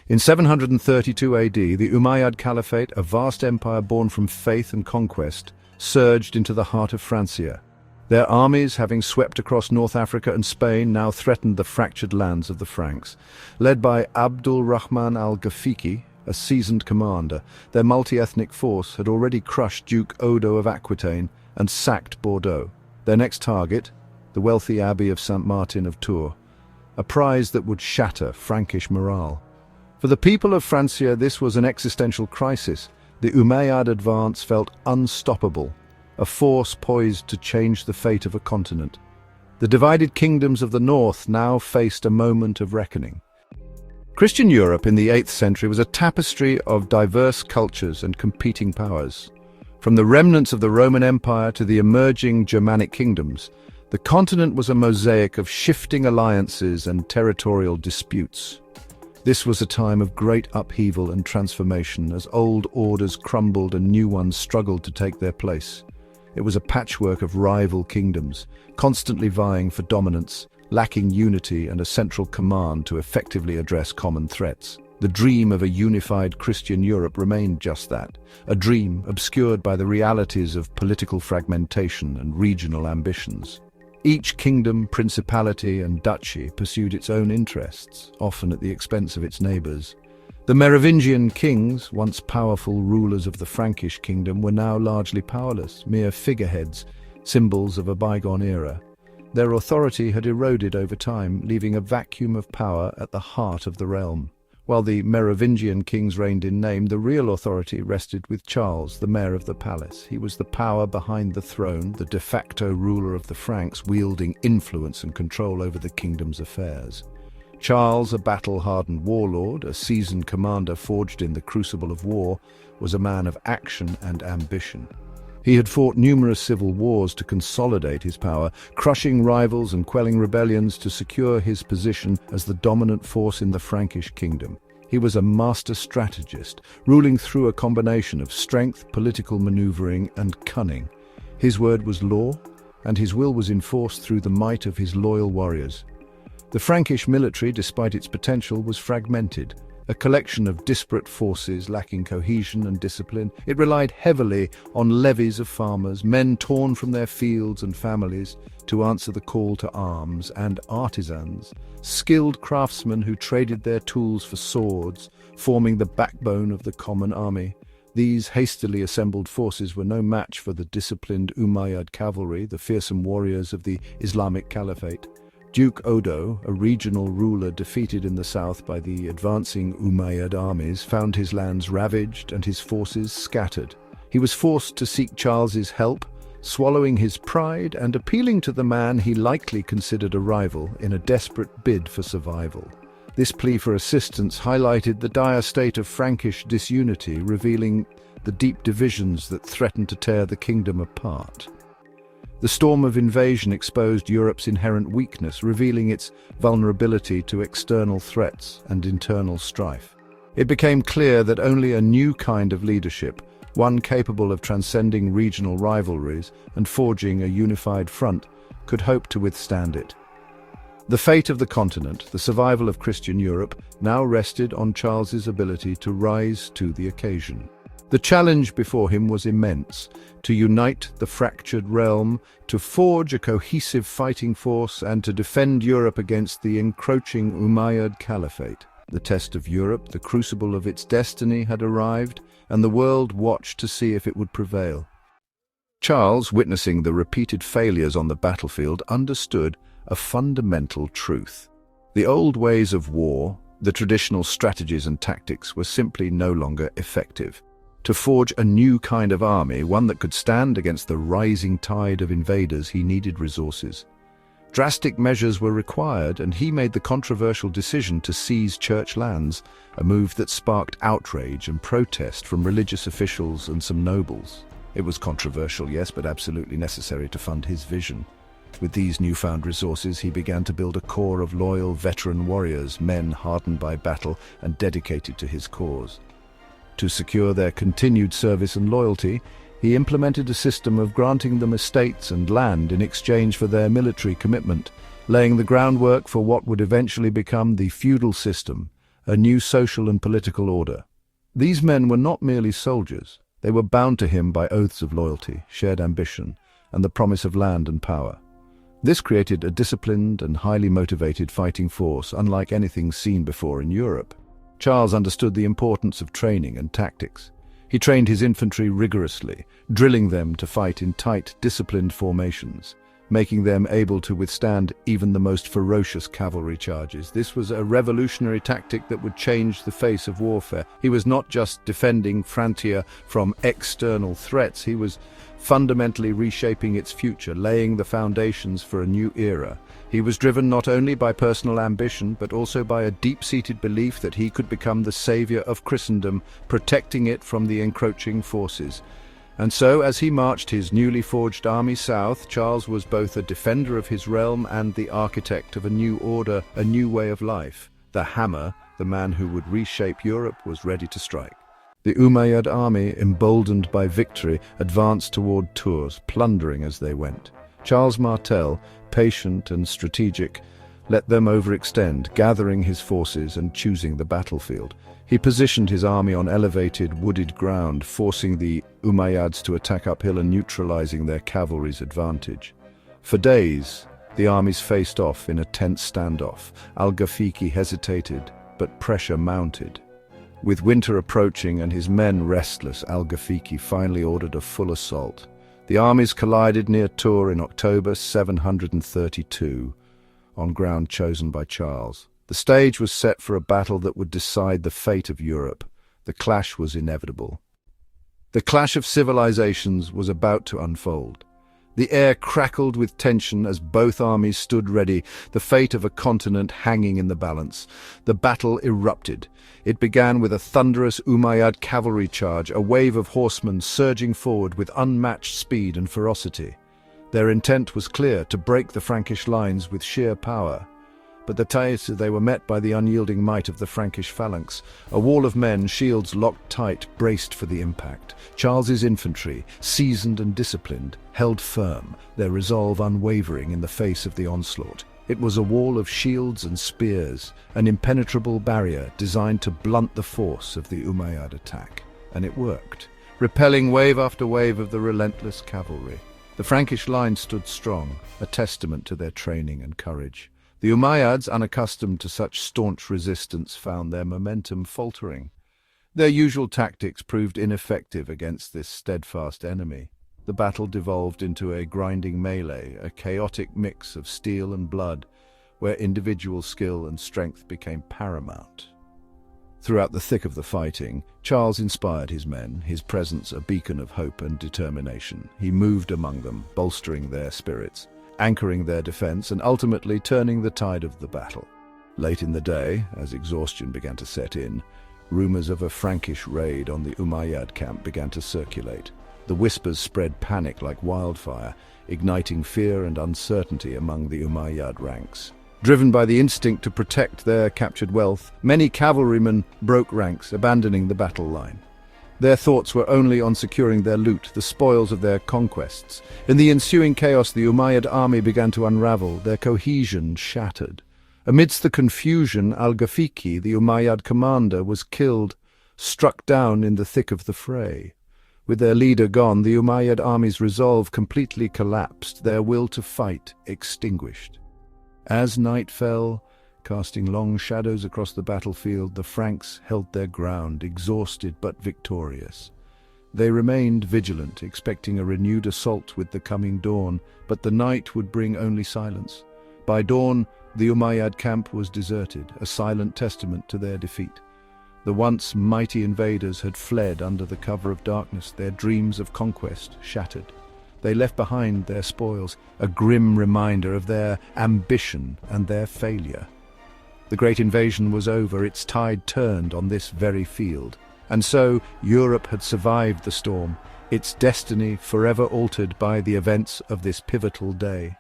In 732 AD, the Umayyad Caliphate, a vast empire born from faith and conquest, surged into the heart of Francia. Their armies, having swept across North Africa and Spain, now threatened the fractured lands of the Franks. Led by Abdul Rahman al-Ghafiqi, a seasoned commander, their multi-ethnic force had already crushed Duke Odo of Aquitaine and sacked Bordeaux. Their next target, the wealthy abbey of Saint Martin of Tours, a prize that would shatter Frankish morale. For the people of Francia, this was an existential crisis. The Umayyad advance felt unstoppable, a force poised to change the fate of a continent. The divided kingdoms of the north now faced a moment of reckoning. Christian Europe in the 8th century was a tapestry of diverse cultures and competing powers. From the remnants of the Roman Empire to the emerging Germanic kingdoms, the continent was a mosaic of shifting alliances and territorial disputes. This was a time of great upheaval and transformation as old orders crumbled and new ones struggled to take their place. It was a patchwork of rival kingdoms, constantly vying for dominance, lacking unity and a central command to effectively address common threats. The dream of a unified Christian Europe remained just that, a dream obscured by the realities of political fragmentation and regional ambitions. Each kingdom, principality and duchy pursued its own interests, often at the expense of its neighbours. The Merovingian kings, once powerful rulers of the Frankish kingdom, were now largely powerless, mere figureheads, symbols of a bygone era. Their authority had eroded over time, leaving a vacuum of power at the heart of the realm. While the Merovingian kings reigned in name, the real authority rested with Charles, the mayor of the palace. He was the power behind the throne, the de facto ruler of the Franks, wielding influence and control over the kingdom's affairs. Charles, a battle-hardened warlord, a seasoned commander forged in the crucible of war, was a man of action and ambition. He had fought numerous civil wars to consolidate his power, crushing rivals and quelling rebellions to secure his position as the dominant force in the Frankish kingdom. He was a master strategist, ruling through a combination of strength, political maneuvering, and cunning. His word was law, and his will was enforced through the might of his loyal warriors. The Frankish military, despite its potential, was fragmented. A collection of disparate forces lacking cohesion and discipline. It relied heavily on levies of farmers, men torn from their fields and families to answer the call to arms, and artisans, skilled craftsmen who traded their tools for swords, forming the backbone of the common army. These hastily assembled forces were no match for the disciplined Umayyad cavalry, the fearsome warriors of the Islamic Caliphate. Duke Odo, a regional ruler defeated in the south by the advancing Umayyad armies, found his lands ravaged and his forces scattered. He was forced to seek Charles's help, swallowing his pride and appealing to the man he likely considered a rival in a desperate bid for survival. This plea for assistance highlighted the dire state of Frankish disunity, revealing the deep divisions that threatened to tear the kingdom apart. The storm of invasion exposed Europe's inherent weakness, revealing its vulnerability to external threats and internal strife. It became clear that only a new kind of leadership, one capable of transcending regional rivalries and forging a unified front, could hope to withstand it. The fate of the continent, the survival of Christian Europe, now rested on Charles's ability to rise to the occasion. The challenge before him was immense: to unite the fractured realm, to forge a cohesive fighting force, and to defend Europe against the encroaching Umayyad Caliphate. The test of Europe, the crucible of its destiny, had arrived, and the world watched to see if it would prevail. Charles, witnessing the repeated failures on the battlefield, understood a fundamental truth. The old ways of war, the traditional strategies and tactics, were simply no longer effective. To forge a new kind of army, one that could stand against the rising tide of invaders, he needed resources. Drastic measures were required, and he made the controversial decision to seize church lands, a move that sparked outrage and protest from religious officials and some nobles. It was controversial, yes, but absolutely necessary to fund his vision. With these newfound resources, he began to build a core of loyal veteran warriors, men hardened by battle and dedicated to his cause. To secure their continued service and loyalty, he implemented a system of granting them estates and land in exchange for their military commitment, laying the groundwork for what would eventually become the feudal system, a new social and political order. These men were not merely soldiers. They were bound to him by oaths of loyalty, shared ambition, and the promise of land and power. This created a disciplined and highly motivated fighting force unlike anything seen before in Europe. Charles understood the importance of training and tactics. He trained his infantry rigorously, drilling them to fight in tight, disciplined formations, making them able to withstand even the most ferocious cavalry charges. This was a revolutionary tactic that would change the face of warfare. He was not just defending Francia from external threats, he was fundamentally reshaping its future, laying the foundations for a new era. He was driven not only by personal ambition, but also by a deep-seated belief that he could become the savior of Christendom, protecting it from the encroaching forces. And so, as he marched his newly forged army south, Charles was both a defender of his realm and the architect of a new order, a new way of life. The hammer, the man who would reshape Europe, was ready to strike. The Umayyad army, emboldened by victory, advanced toward Tours, plundering as they went. Charles Martel, patient and strategic, let them overextend, gathering his forces and choosing the battlefield. He positioned his army on elevated, wooded ground, forcing the Umayyads to attack uphill and neutralizing their cavalry's advantage. For days, the armies faced off in a tense standoff. Al-Ghafiqi hesitated, but pressure mounted. With winter approaching and his men restless, Al-Ghafiqi finally ordered a full assault. The armies collided near Tours in October 732, on ground chosen by Charles. The stage was set for a battle that would decide the fate of Europe. The clash was inevitable. The clash of civilizations was about to unfold. The air crackled with tension as both armies stood ready, the fate of a continent hanging in the balance. The battle erupted. It began with a thunderous Umayyad cavalry charge, a wave of horsemen surging forward with unmatched speed and ferocity. Their intent was clear: to break the Frankish lines with sheer power. But they were met by the unyielding might of the Frankish phalanx. A wall of men, shields locked tight, braced for the impact. Charles's infantry, seasoned and disciplined, held firm, their resolve unwavering in the face of the onslaught. It was a wall of shields and spears, an impenetrable barrier designed to blunt the force of the Umayyad attack. And it worked, repelling wave after wave of the relentless cavalry. The Frankish line stood strong, a testament to their training and courage. The Umayyads, unaccustomed to such staunch resistance, found their momentum faltering. Their usual tactics proved ineffective against this steadfast enemy. The battle devolved into a grinding melee, a chaotic mix of steel and blood, where individual skill and strength became paramount. Throughout the thick of the fighting, Charles inspired his men, his presence a beacon of hope and determination. He moved among them, bolstering their spirits, anchoring their defense, and ultimately turning the tide of the battle. Late in the day, as exhaustion began to set in, rumors of a Frankish raid on the Umayyad camp began to circulate. The whispers spread panic like wildfire, igniting fear and uncertainty among the Umayyad ranks. Driven by the instinct to protect their captured wealth, many cavalrymen broke ranks, abandoning the battle line. Their thoughts were only on securing their loot, the spoils of their conquests. In the ensuing chaos, the Umayyad army began to unravel, their cohesion shattered. Amidst the confusion, Al-Ghafiqi, the Umayyad commander, was killed, struck down in the thick of the fray. With their leader gone, the Umayyad army's resolve completely collapsed, their will to fight extinguished. As night fell, casting long shadows across the battlefield, the Franks held their ground, exhausted but victorious. They remained vigilant, expecting a renewed assault with the coming dawn, but the night would bring only silence. By dawn, the Umayyad camp was deserted, a silent testament to their defeat. The once mighty invaders had fled under the cover of darkness, their dreams of conquest shattered. They left behind their spoils, a grim reminder of their ambition and their failure. The great invasion was over, its tide turned on this very field. And so Europe had survived the storm, its destiny forever altered by the events of this pivotal day.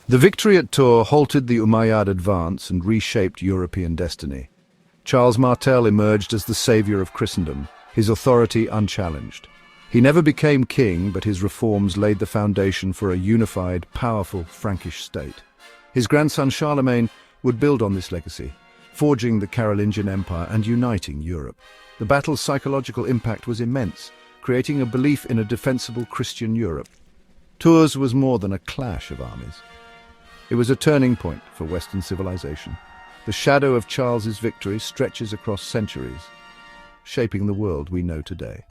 The victory at Tours halted the Umayyad advance and reshaped European destiny. Charles Martel emerged as the savior of Christendom, his authority unchallenged. He never became king, but his reforms laid the foundation for a unified, powerful Frankish state. His grandson Charlemagne would build on this legacy, forging the Carolingian Empire and uniting Europe. The battle's psychological impact was immense, creating a belief in a defensible Christian Europe. Tours was more than a clash of armies. It was a turning point for Western civilization. The shadow of Charles's victory stretches across centuries, shaping the world we know today.